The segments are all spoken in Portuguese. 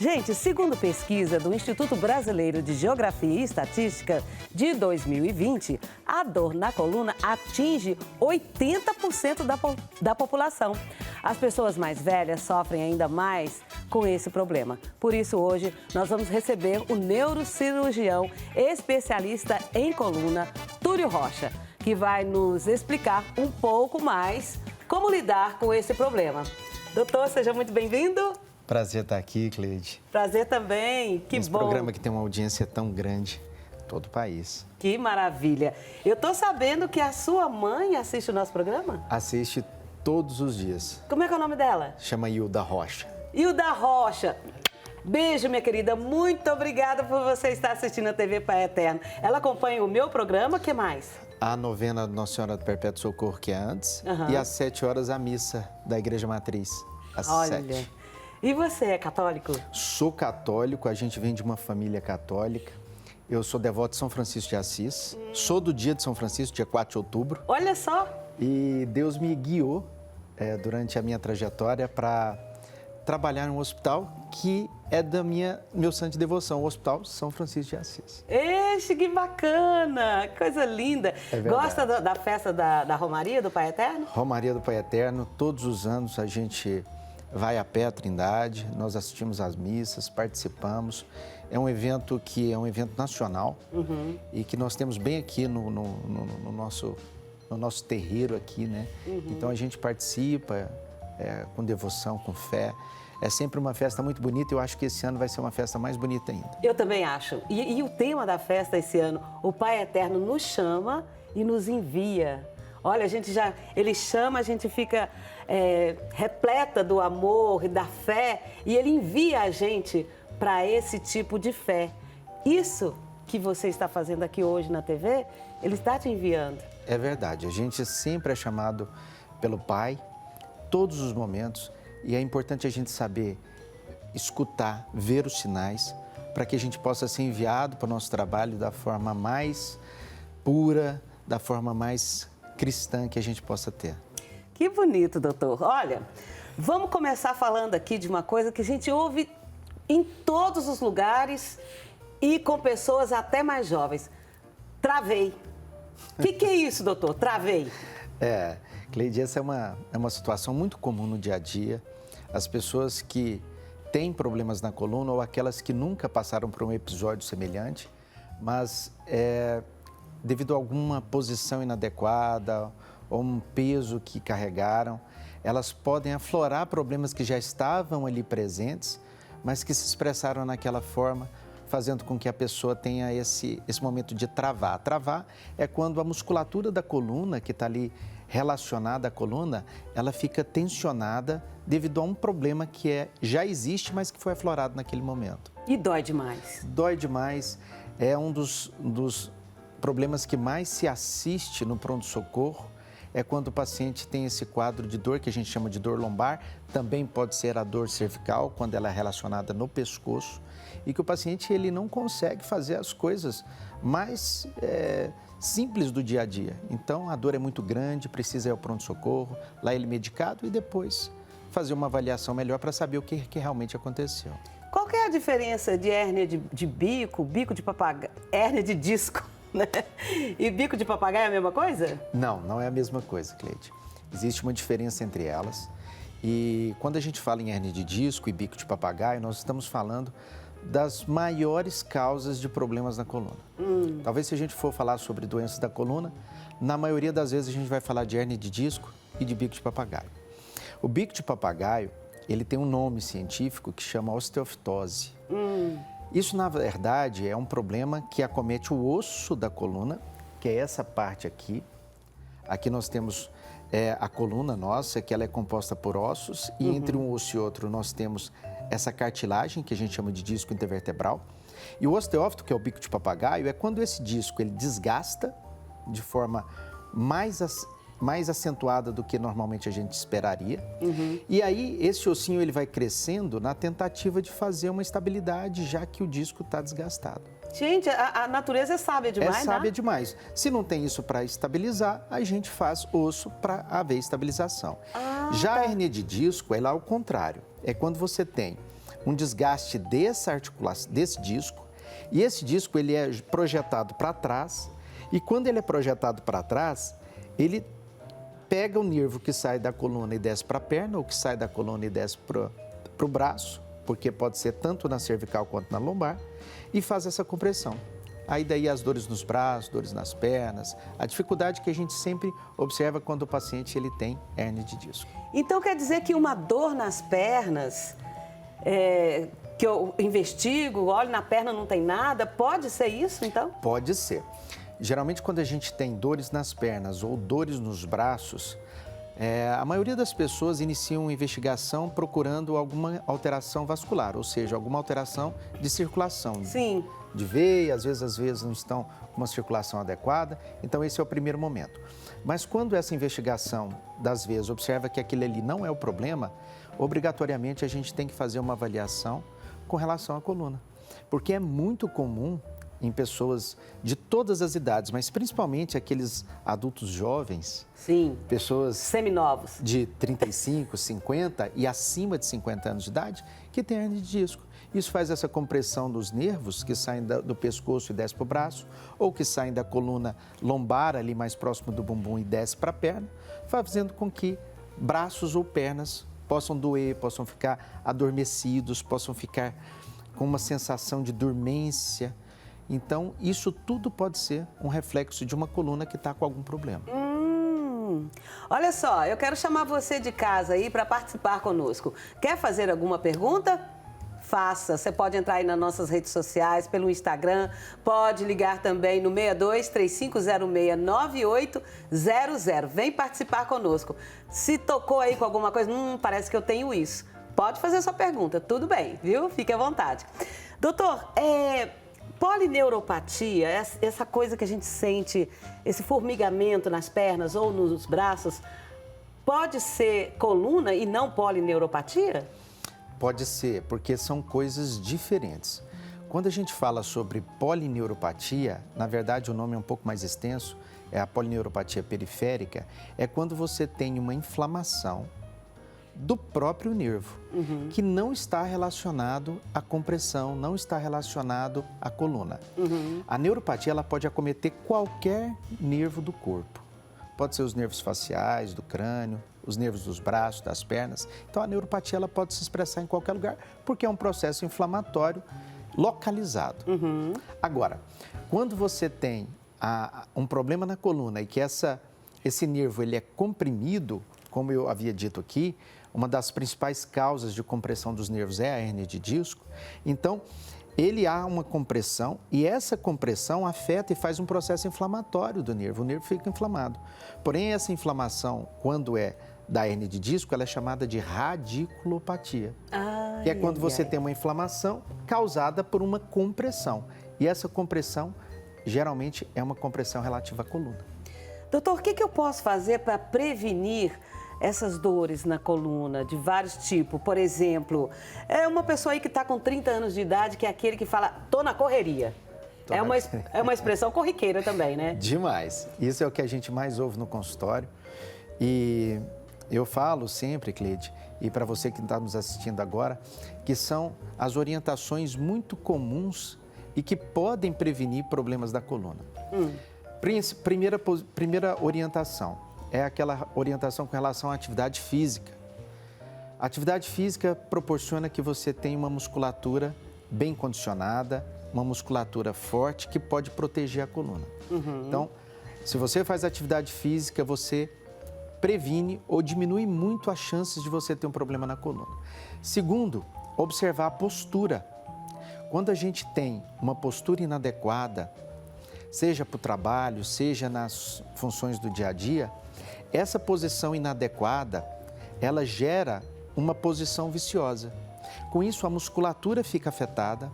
Gente, segundo pesquisa do Instituto Brasileiro de Geografia e Estatística de 2020, a dor na coluna atinge 80% da população. As pessoas mais velhas sofrem ainda mais com esse problema. Por isso, hoje, nós vamos receber o neurocirurgião especialista em coluna, Túlio Rocha, que vai nos explicar um pouco mais como lidar com esse problema. Doutor, seja muito bem-vindo. Prazer estar aqui, Cleide. Prazer também, que Esse bom. programa que tem uma audiência tão grande em todo o país. Que maravilha. Eu tô sabendo que a sua mãe assiste o nosso programa? Assiste todos os dias. Como é que é o nome dela? Chama Hilda Rocha. Hilda Rocha. Beijo, minha querida. Muito obrigada por você estar assistindo a TV Pai Eterno. Ela acompanha o meu programa, o que mais? A novena Nossa Senhora do Perpétuo Socorro, que é antes, e às 7 horas a missa da Igreja Matriz, às 7. E você é católico? Sou católico, a gente vem de uma família católica. Eu sou devoto de São Francisco de Assis. Sou do dia de São Francisco, dia 4 de outubro. Olha só! E Deus me guiou durante a minha trajetória para trabalhar em um hospital que é da meu santo de devoção, o Hospital São Francisco de Assis. Eixe, que bacana! Que coisa linda! É Gosta da festa da Romaria do Pai Eterno? Romaria do Pai Eterno, todos os anos a gente vai a pé à Trindade, nós assistimos às missas, participamos. É um evento que é um evento nacional e que nós temos bem aqui no nosso terreiro aqui, né? Então a gente participa com devoção, com fé. É sempre uma festa muito bonita e eu acho que esse ano vai ser uma festa mais bonita ainda. Eu também acho. E o tema da festa esse ano, o Pai Eterno nos chama e nos envia. Olha, ele chama, a gente fica repleta do amor e da fé e ele envia a gente para esse tipo de fé. Isso que você está fazendo aqui hoje na TV, ele está te enviando. É verdade, a gente sempre é chamado pelo Pai, todos os momentos, e é importante a gente saber escutar, ver os sinais, para que a gente possa ser enviado para o nosso trabalho da forma mais pura, da forma mais cristã que a gente possa ter. Que bonito, doutor. Olha, vamos começar falando aqui de uma coisa que a gente ouve em todos os lugares e com pessoas até mais jovens. Travei. O que é isso, doutor? Travei. Cleide, essa é uma situação muito comum no dia a dia. As pessoas que têm problemas na coluna ou aquelas que nunca passaram por um episódio semelhante, mas devido a alguma posição inadequada ou um peso que carregaram, elas podem aflorar problemas que já estavam ali presentes, mas que se expressaram naquela forma, fazendo com que a pessoa tenha esse momento de travar. Travar é quando a musculatura da coluna, que está ali relacionada à coluna, ela fica tensionada devido a um problema que já existe, mas que foi aflorado naquele momento. E dói demais? Dói demais. É um dos problemas que mais se assiste no pronto-socorro, é quando o paciente tem esse quadro de dor, que a gente chama de dor lombar, também pode ser a dor cervical, quando ela é relacionada no pescoço, e que o paciente ele não consegue fazer as coisas mais simples do dia a dia. Então, a dor é muito grande, precisa ir ao pronto-socorro, lá ele medicado e depois fazer uma avaliação melhor para saber o que realmente aconteceu. Qual que é a diferença de hérnia de bico de papagaio, hérnia de disco, né? E bico de papagaio é a mesma coisa? Não é a mesma coisa, Cleide. Existe uma diferença entre elas. E quando a gente fala em hérnia de disco e bico de papagaio, nós estamos falando das maiores causas de problemas na coluna. Talvez se a gente for falar sobre doenças da coluna, na maioria das vezes a gente vai falar de hérnia de disco e de bico de papagaio. O bico de papagaio, ele tem um nome científico que chama osteoftose. Isso, na verdade, é um problema que acomete o osso da coluna, que é essa parte aqui. Aqui nós temos a coluna nossa, que ela é composta por ossos, e entre um osso e outro nós temos essa cartilagem, que a gente chama de disco intervertebral. E o osteófito, que é o bico de papagaio, é quando esse disco ele desgasta de forma mais acentuada do que normalmente a gente esperaria. E aí, esse ossinho ele vai crescendo na tentativa de fazer uma estabilidade, já que o disco está desgastado. Gente, a natureza é sábia demais, né? É sábia demais. Se não tem isso para estabilizar, a gente faz osso para haver estabilização. Já a hérnia de disco, ela é ao contrário. É quando você tem um desgaste dessa articulação, desse disco, e esse disco ele é projetado para trás, e quando ele é projetado para trás, ele pega o nervo que sai da coluna e desce para a perna, ou que sai da coluna e desce para o braço, porque pode ser tanto na cervical quanto na lombar, e faz essa compressão. Aí daí as dores nos braços, dores nas pernas, a dificuldade que a gente sempre observa quando o paciente ele tem hérnia de disco. Então quer dizer que uma dor nas pernas, que eu investigo, olho na perna, não tem nada, pode ser isso então? Pode ser. Geralmente quando a gente tem dores nas pernas ou dores nos braços, a maioria das pessoas iniciam uma investigação procurando alguma alteração vascular, ou seja, alguma alteração de circulação. Sim. De veia, às vezes não estão com uma circulação adequada, então esse é o primeiro momento. Mas quando essa investigação das veias observa que aquilo ali não é o problema, obrigatoriamente a gente tem que fazer uma avaliação com relação à coluna. Porque é muito comum em pessoas de todas as idades, mas principalmente aqueles adultos jovens. Sim. Pessoas seminovos. De 35, 50 e acima de 50 anos de idade que têm hérnia de disco. Isso faz essa compressão dos nervos que saem do pescoço e desce para o braço, ou que saem da coluna lombar, ali mais próximo do bumbum e desce para a perna, fazendo com que braços ou pernas possam doer, possam ficar adormecidos, possam ficar com uma sensação de dormência. Então, isso tudo pode ser um reflexo de uma coluna que está com algum problema. Olha só, eu quero chamar você de casa aí para participar conosco. Quer fazer alguma pergunta? Faça. Você pode entrar aí nas nossas redes sociais, pelo Instagram, pode ligar também no 62-3506-9800. Vem participar conosco. Se tocou aí com alguma coisa, parece que eu tenho isso. Pode fazer sua pergunta, tudo bem, viu? Fique à vontade. Doutor, polineuropatia, essa coisa que a gente sente, esse formigamento nas pernas ou nos braços, pode ser coluna e não polineuropatia? Pode ser, porque são coisas diferentes. Quando a gente fala sobre polineuropatia, na verdade o nome é um pouco mais extenso, é a polineuropatia periférica, é quando você tem uma inflamação do próprio nervo, que não está relacionado à compressão, não está relacionado à coluna. A neuropatia ela pode acometer qualquer nervo do corpo. Pode ser os nervos faciais, do crânio, os nervos dos braços, das pernas. Então, a neuropatia ela pode se expressar em qualquer lugar, porque é um processo inflamatório localizado. Agora, quando você tem um problema na coluna e que esse nervo ele é comprimido, como eu havia dito aqui, uma das principais causas de compressão dos nervos é a hérnia de disco, então há uma compressão e essa compressão afeta e faz um processo inflamatório do nervo, o nervo fica inflamado. Porém, essa inflamação, quando é da hérnia de disco, ela é chamada de radiculopatia, que é quando você tem uma inflamação causada por uma compressão. E essa compressão, geralmente, é uma compressão relativa à coluna. Doutor, o que eu posso fazer para prevenir essas dores na coluna, de vários tipos? Por exemplo, uma pessoa aí que está com 30 anos de idade, que é aquele que fala, tô na correria. É uma expressão corriqueira também, né? Demais. Isso é o que a gente mais ouve no consultório. E eu falo sempre, Cleide, e para você que está nos assistindo agora, que são as orientações muito comuns e que podem prevenir problemas da coluna. Primeira orientação é aquela orientação com relação à atividade física. A atividade física proporciona que você tenha uma musculatura bem condicionada, uma musculatura forte que pode proteger a coluna. Então, se você faz atividade física, você previne ou diminui muito as chances de você ter um problema na coluna. Segundo, observar a postura. Quando a gente tem uma postura inadequada, seja para o trabalho, seja nas funções do dia a dia, essa posição inadequada, ela gera uma posição viciosa. Com isso, a musculatura fica afetada,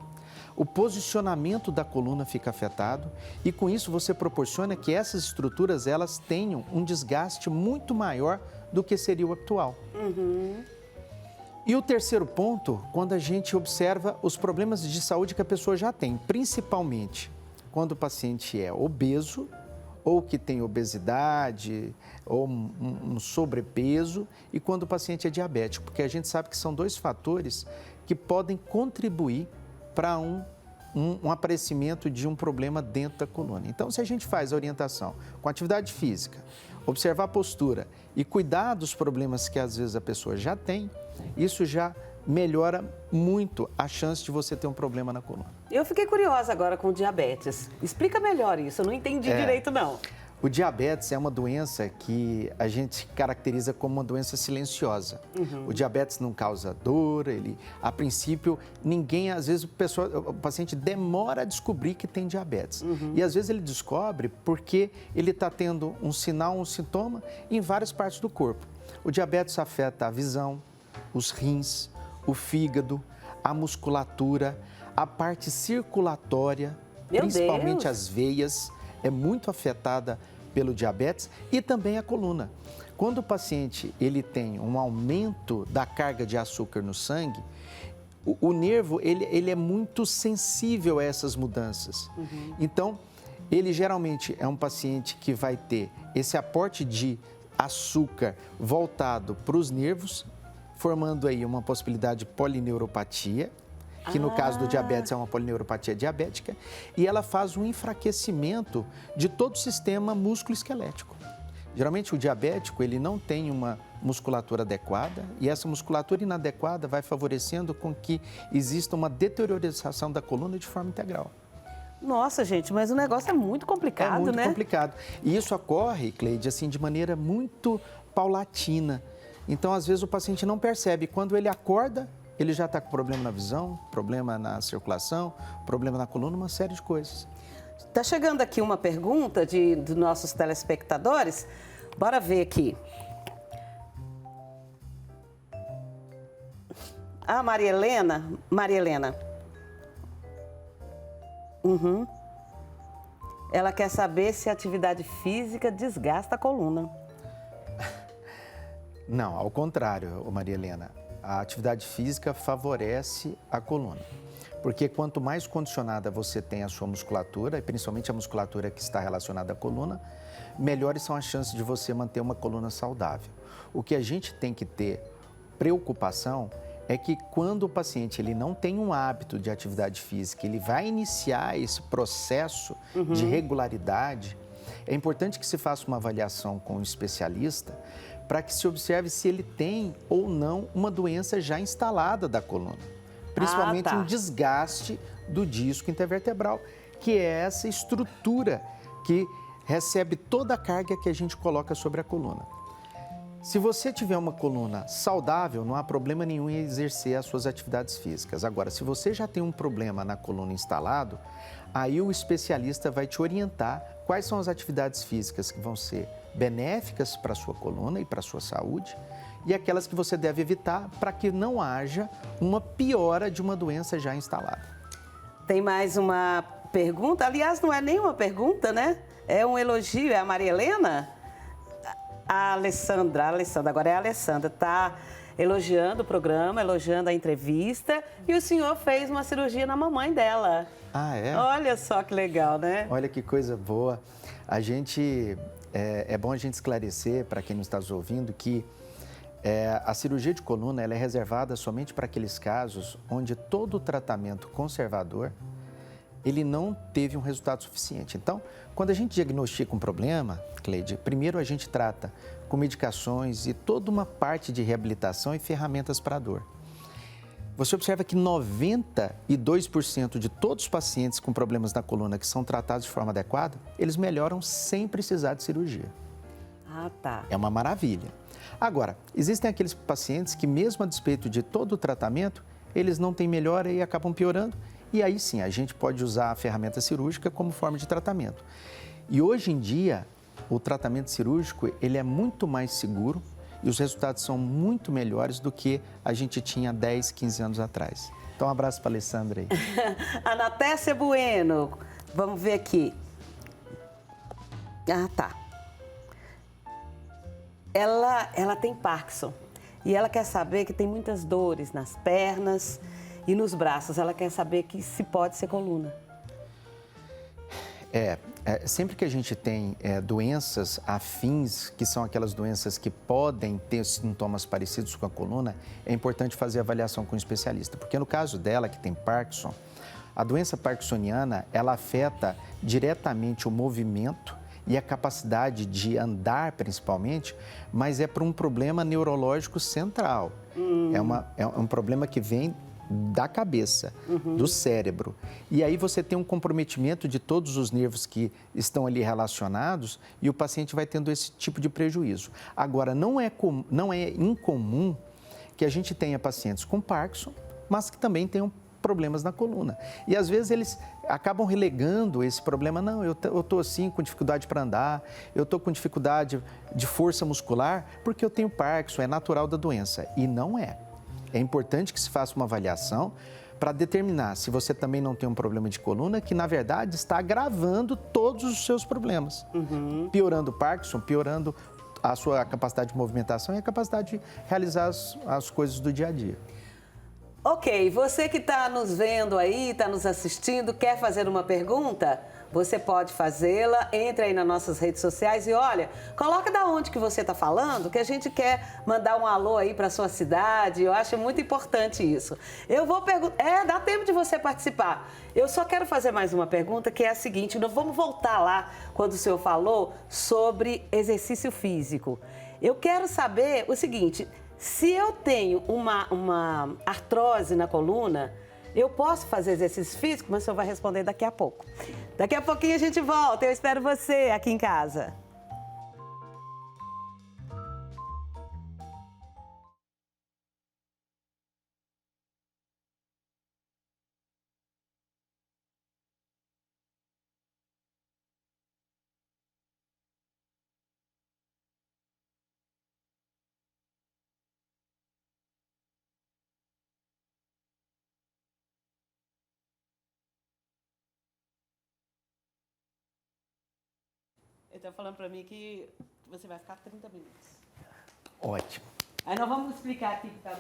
o posicionamento da coluna fica afetado e com isso você proporciona que essas estruturas elas tenham um desgaste muito maior do que seria o habitual. E o terceiro ponto, quando a gente observa os problemas de saúde que a pessoa já tem, principalmente quando o paciente é obeso ou que tem obesidade ou um sobrepeso e quando o paciente é diabético, porque a gente sabe que são dois fatores que podem contribuir para um aparecimento de um problema dentro da coluna. Então, se a gente faz a orientação com atividade física, observar a postura e cuidar dos problemas que às vezes a pessoa já tem, isso já melhora muito a chance de você ter um problema na coluna. Eu fiquei curiosa agora com o diabetes. Explica melhor isso, eu não entendi direito não. O diabetes é uma doença que a gente caracteriza como uma doença silenciosa. O diabetes não causa dor, a princípio, às vezes o paciente demora a descobrir que tem diabetes. E às vezes ele descobre porque ele está tendo um sinal, um sintoma em várias partes do corpo. O diabetes afeta a visão, os rins, o fígado, a musculatura, a parte circulatória, principalmente as veias, é muito afetada pelo diabetes e também a coluna. Quando o paciente ele tem um aumento da carga de açúcar no sangue, o nervo ele é muito sensível a essas mudanças. Então, ele geralmente é um paciente que vai ter esse aporte de açúcar voltado para os nervos, formando aí uma possibilidade de polineuropatia, que no caso do diabetes é uma polineuropatia diabética, e ela faz um enfraquecimento de todo o sistema músculo-esquelético. Geralmente o diabético ele não tem uma musculatura adequada e essa musculatura inadequada vai favorecendo com que exista uma deteriorização da coluna de forma integral. Nossa, gente, mas o negócio é muito complicado, né? É muito complicado. E isso ocorre, Cleide, assim, de maneira muito paulatina. Então, às vezes, o paciente não percebe. Quando ele acorda, ele já está com problema na visão, problema na circulação, problema na coluna, uma série de coisas. Está chegando aqui uma pergunta dos nossos telespectadores. Bora ver aqui. A Maria Helena. Ela quer saber se a atividade física desgasta a coluna. Não, ao contrário, Maria Helena. A atividade física favorece a coluna, porque quanto mais condicionada você tem a sua musculatura, e principalmente a musculatura que está relacionada à coluna, melhores são as chances de você manter uma coluna saudável. O que a gente tem que ter preocupação é que quando o paciente ele não tem um hábito de atividade física, ele vai iniciar esse processo de regularidade, é importante que se faça uma avaliação com um especialista para que se observe se ele tem ou não uma doença já instalada da coluna. Principalmente um desgaste do disco intervertebral, que é essa estrutura que recebe toda a carga que a gente coloca sobre a coluna. Se você tiver uma coluna saudável, não há problema nenhum em exercer as suas atividades físicas. Agora, se você já tem um problema na coluna instalado, aí o especialista vai te orientar quais são as atividades físicas que vão ser benéficas para a sua coluna e para a sua saúde e aquelas que você deve evitar para que não haja uma piora de uma doença já instalada. Tem mais uma pergunta, aliás, não é nem uma pergunta, né? É um elogio, é a Maria Helena? A Alessandra, agora é a Alessandra, está elogiando o programa, elogiando a entrevista e o senhor fez uma cirurgia na mamãe dela. Ah, é? Olha só que legal, né? Olha que coisa boa. É bom a gente esclarecer para quem nos está nos ouvindo que a cirurgia de coluna ela é reservada somente para aqueles casos onde todo o tratamento conservador ele não teve um resultado suficiente. Então, quando a gente diagnostica um problema, Cleide, primeiro a gente trata com medicações e toda uma parte de reabilitação e ferramentas para a dor. Você observa que 92% de todos os pacientes com problemas na coluna que são tratados de forma adequada, eles melhoram sem precisar de cirurgia. Ah, tá. É uma maravilha. Agora, existem aqueles pacientes que mesmo a despeito de todo o tratamento, eles não têm melhora e acabam piorando. E aí sim, a gente pode usar a ferramenta cirúrgica como forma de tratamento. E hoje em dia, o tratamento cirúrgico ele é muito mais seguro e os resultados são muito melhores do que a gente tinha 10, 15 anos atrás. Então, um abraço para a Alessandra aí. Anatécia Bueno, vamos ver aqui. Ah, tá. Ela tem Parkinson e ela quer saber que tem muitas dores nas pernas e nos braços. Ela quer saber que se pode ser coluna. Sempre que a gente tem doenças afins, que são aquelas doenças que podem ter sintomas parecidos com a coluna, é importante fazer avaliação com um especialista. Porque no caso dela, que tem Parkinson, a doença parkinsoniana, ela afeta diretamente o movimento e a capacidade de andar, principalmente, mas é para um problema neurológico central. É um problema que vem da cabeça, do cérebro. E aí você tem um comprometimento de todos os nervos que estão ali relacionados e o paciente vai tendo esse tipo de prejuízo. Agora, não é incomum que a gente tenha pacientes com Parkinson, mas que também tenham problemas na coluna. E às vezes eles acabam relegando esse problema. Não, eu estou assim com dificuldade para andar, eu estou com dificuldade de força muscular porque eu tenho Parkinson, é natural da doença. E não é. É importante que se faça uma avaliação para determinar se você também não tem um problema de coluna, que na verdade está agravando todos os seus problemas. Piorando o Parkinson, piorando a sua capacidade de movimentação e a capacidade de realizar as coisas do dia a dia. Ok, você que está nos vendo aí, está nos assistindo, quer fazer uma pergunta? Você pode fazê-la, entre aí nas nossas redes sociais e olha, coloca da onde que você está falando, que a gente quer mandar um alô aí para sua cidade, eu acho muito importante isso. Eu vou perguntar, dá tempo de você participar. Eu só quero fazer mais uma pergunta, que é a seguinte, nós vamos voltar lá quando o senhor falou sobre exercício físico. Eu quero saber o seguinte, se eu tenho uma artrose na coluna, eu posso fazer exercício físico, mas o senhor vai responder daqui a pouco. Daqui a pouquinho a gente volta, eu espero você aqui em casa. Ele está falando para mim que você vai ficar 30 minutos. Ótimo. Aí nós vamos explicar aqui para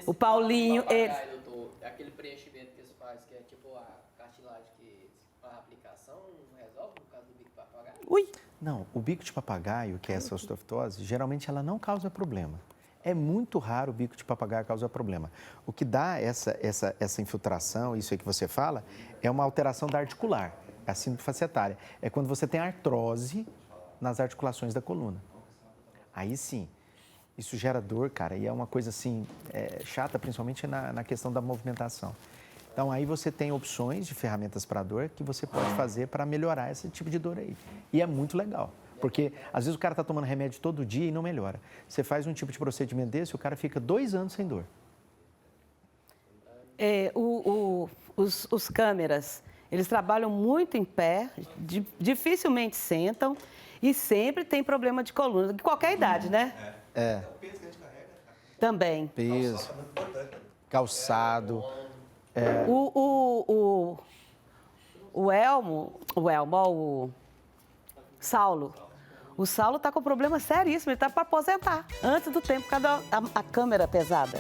o Paulinho. Doutor, aquele preenchimento que eles fazem, que é tipo a cartilagem que faz a aplicação, não resolve no caso do bico de papagaio? Ui! Não, o bico de papagaio, que é essa osteoftose, geralmente ela não causa problema. É muito raro o bico de papagaio causar problema. O que dá essa infiltração, isso aí que você fala, é uma alteração da articular. É a síndrome facetária. É quando você tem artrose nas articulações da coluna. Aí sim, isso gera dor, cara, e é uma coisa assim, chata, principalmente na questão da movimentação. Então, aí você tem opções de ferramentas para dor que você pode fazer para melhorar esse tipo de dor aí. E é muito legal, porque às vezes o cara está tomando remédio todo dia e não melhora. Você faz um tipo de procedimento desse, o cara fica 2 anos sem dor. Os câmeras, eles trabalham muito em pé, dificilmente sentam e sempre tem problema de coluna, de qualquer idade, né? É. O peso que a gente carrega. Também. Peso. Calçado. O Saulo. O Saulo está com um problema seríssimo, ele está para aposentar antes do tempo, por causa a câmera pesada.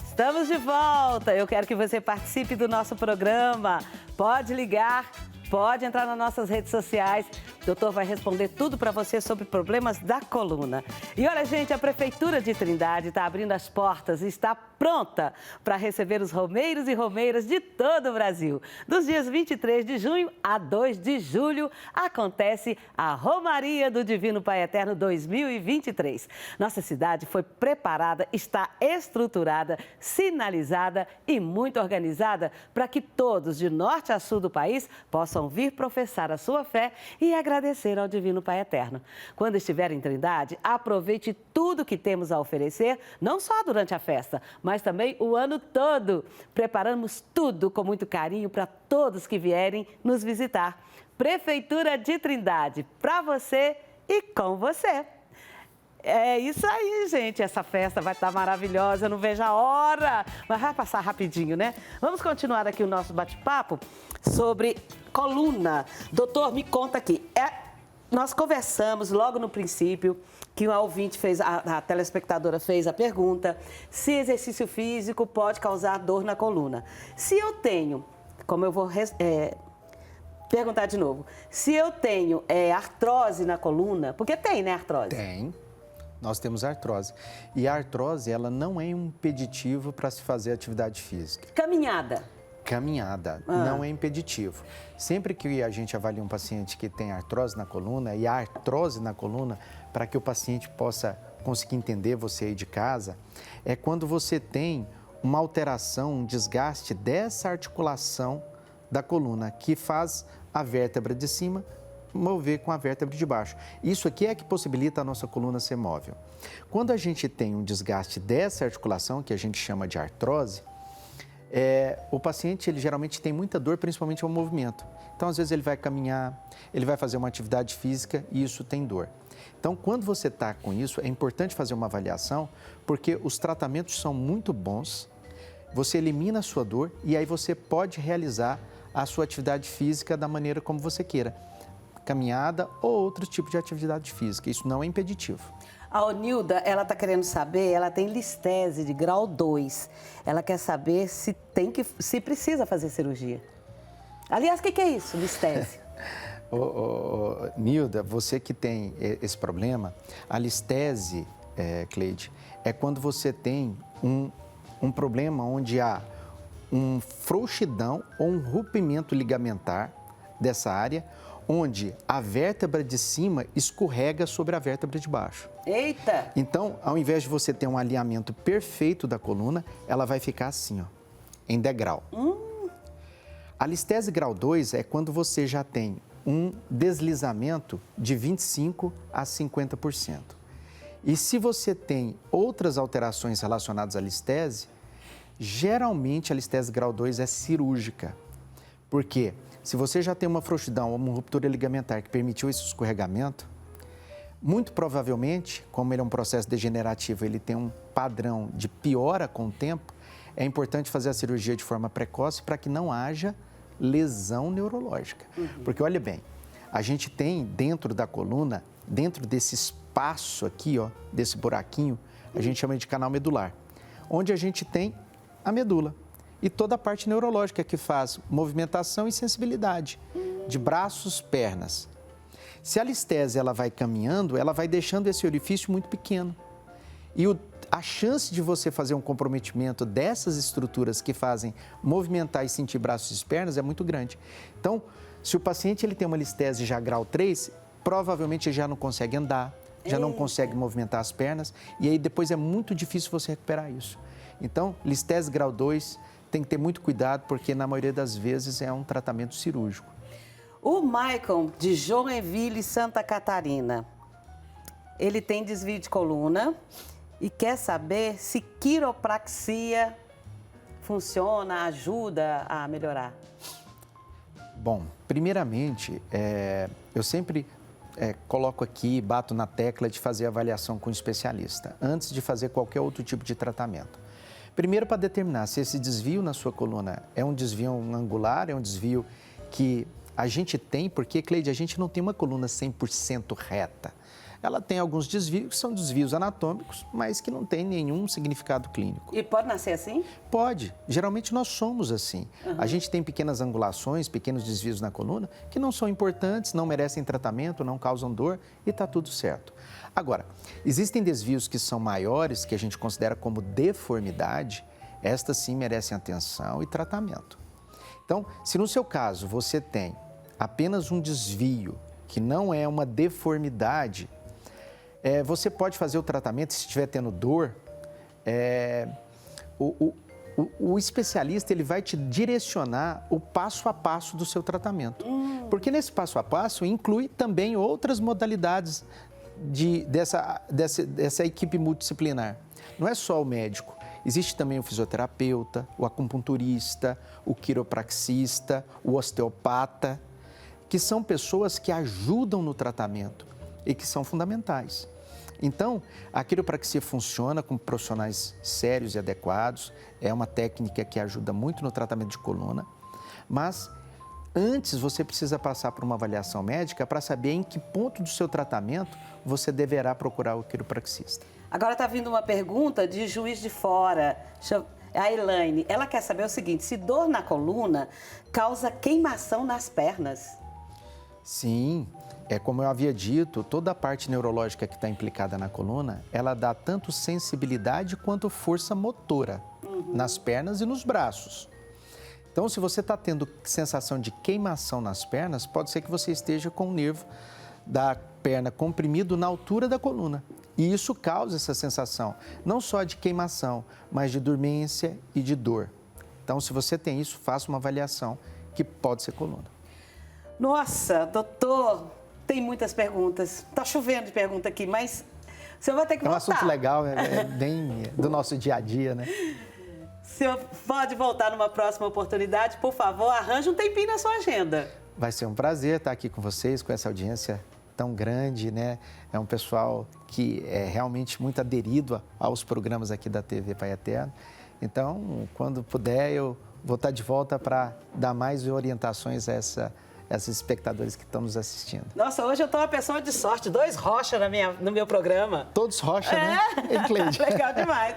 Estamos de volta. Eu quero que você participe do nosso programa. Pode ligar, pode entrar nas nossas redes sociais. O doutor vai responder tudo para você sobre problemas da coluna. E olha, gente, a Prefeitura de Trindade está abrindo as portas e está pronta para receber os romeiros e romeiras de todo o Brasil. Dos dias 23 de junho a 2 de julho, acontece a Romaria do Divino Pai Eterno 2023. Nossa cidade foi preparada, está estruturada, sinalizada e muito organizada para que todos, de norte a sul do país, possam vir professar a sua fé e agradecer ao Divino Pai Eterno. Quando estiver em Trindade, aproveite tudo que temos a oferecer, não só durante a festa, mas também o ano todo. Preparamos tudo com muito carinho para todos que vierem nos visitar. Prefeitura de Trindade, para você e com você. É isso aí, gente. Essa festa vai estar maravilhosa, eu não vejo a hora. Mas vai passar rapidinho, né? Vamos continuar aqui o nosso bate-papo sobre coluna. Doutor, me conta aqui. Nós conversamos logo no princípio que uma ouvinte fez, a telespectadora fez a pergunta se exercício físico pode causar dor na coluna. Se eu tenho, como eu vou perguntar de novo, se eu tenho artrose na coluna, porque tem, né, artrose? Tem. Nós temos artrose. E a artrose, ela não é um impeditivo para se fazer atividade física. Caminhada não é impeditivo. Sempre que a gente avalia um paciente que tem artrose na coluna, e a artrose na coluna, para que o paciente possa conseguir entender, você aí de casa, é quando você tem uma alteração, um desgaste dessa articulação da coluna, que faz a vértebra de cima mover com a vértebra de baixo. Isso aqui é que possibilita a nossa coluna ser móvel. Quando a gente tem um desgaste dessa articulação, que a gente chama de artrose, o paciente ele geralmente tem muita dor, principalmente ao movimento. Então, às vezes, ele vai caminhar, ele vai fazer uma atividade física e isso tem dor. Então, quando você está com isso, é importante fazer uma avaliação, porque os tratamentos são muito bons, você elimina a sua dor e aí você pode realizar a sua atividade física da maneira como você queira. Caminhada ou outro tipo de atividade física. Isso não é impeditivo. A Onilda, ela está querendo saber, ela tem listese de grau 2. Ela quer saber se precisa fazer cirurgia. Aliás, o que é isso, listese? Nilda, você que tem esse problema, a listese, Cleide, é quando você tem um problema onde há um frouxidão ou um rompimento ligamentar dessa área, onde a vértebra de cima escorrega sobre a vértebra de baixo. Eita! Então, ao invés de você ter um alinhamento perfeito da coluna, ela vai ficar assim, ó, em degrau. A listese grau 2 é quando você já tem um deslizamento de 25% a 50%. E se você tem outras alterações relacionadas à listese, geralmente a listese grau 2 é cirúrgica. Por quê? Se você já tem uma frouxidão ou uma ruptura ligamentar que permitiu esse escorregamento, muito provavelmente, como ele é um processo degenerativo, ele tem um padrão de piora com o tempo, é importante fazer a cirurgia de forma precoce para que não haja lesão neurológica. Porque, olha bem, a gente tem dentro da coluna, dentro desse espaço aqui, ó, desse buraquinho, a gente chama de canal medular, onde a gente tem a medula. E toda a parte neurológica que faz movimentação e sensibilidade de braços, pernas. Se a listese ela vai caminhando, ela vai deixando esse orifício muito pequeno. E a chance de você fazer um comprometimento dessas estruturas que fazem movimentar e sentir braços e pernas é muito grande. Então, se o paciente ele tem uma listese já grau 3, provavelmente ele já não consegue andar, já não consegue movimentar as pernas, e aí depois é muito difícil você recuperar isso. Então, listese grau 2... tem que ter muito cuidado, porque na maioria das vezes é um tratamento cirúrgico. O Maicon, de Joinville, Santa Catarina, ele tem desvio de coluna e quer saber se quiropraxia funciona, ajuda a melhorar. Bom, primeiramente, eu sempre coloco aqui, bato na tecla de fazer avaliação com o especialista, antes de fazer qualquer outro tipo de tratamento. Primeiro, para determinar se esse desvio na sua coluna é um desvio angular, é um desvio que a gente tem, porque, Cleide, a gente não tem uma coluna 100% reta. Ela tem alguns desvios que são desvios anatômicos, mas que não tem nenhum significado clínico. E pode nascer assim? Pode. Geralmente nós somos assim. A gente tem pequenas angulações, pequenos desvios na coluna que não são importantes, não merecem tratamento, não causam dor e está tudo certo. Agora, existem desvios que são maiores, que a gente considera como deformidade, estas sim merecem atenção e tratamento. Então, se no seu caso você tem apenas um desvio, que não é uma deformidade, você pode fazer o tratamento, se estiver tendo dor, o especialista ele vai te direcionar o passo a passo do seu tratamento. Porque nesse passo a passo inclui também outras modalidades dessa equipe multidisciplinar. Não é só o médico, existe também o fisioterapeuta, o acupunturista, o quiropraxista, o osteopata, que são pessoas que ajudam no tratamento e que são fundamentais. Então, a quiropraxia funciona com profissionais sérios e adequados, é uma técnica que ajuda muito no tratamento de coluna, mas antes você precisa passar por uma avaliação médica para saber em que ponto do seu tratamento você deverá procurar o quiropraxista. Agora está vindo uma pergunta de Juiz de Fora, a Elaine. Ela quer saber o seguinte, se dor na coluna causa queimação nas pernas? Sim, como eu havia dito, toda a parte neurológica que está implicada na coluna, ela dá tanto sensibilidade quanto força motora nas pernas e nos braços. Então, se você está tendo sensação de queimação nas pernas, pode ser que você esteja com o nervo da perna comprimido na altura da coluna. E isso causa essa sensação, não só de queimação, mas de dormência e de dor. Então, se você tem isso, faça uma avaliação que pode ser coluna. Nossa, doutor, tem muitas perguntas. Tá chovendo de pergunta aqui, mas o senhor vai ter que voltar. É um assunto legal, é bem do nosso dia a dia, né? O senhor pode voltar numa próxima oportunidade, por favor, arranje um tempinho na sua agenda. Vai ser um prazer estar aqui com vocês, com essa audiência tão grande, né? É um pessoal que é realmente muito aderido aos programas aqui da TV Pai Eterno. Então, quando puder, eu vou estar de volta para dar mais orientações a esses espectadores que estão nos assistindo. Nossa, hoje eu tô uma pessoa de sorte, 2 Rocha no meu programa. Todos Rocha, né? Legal demais.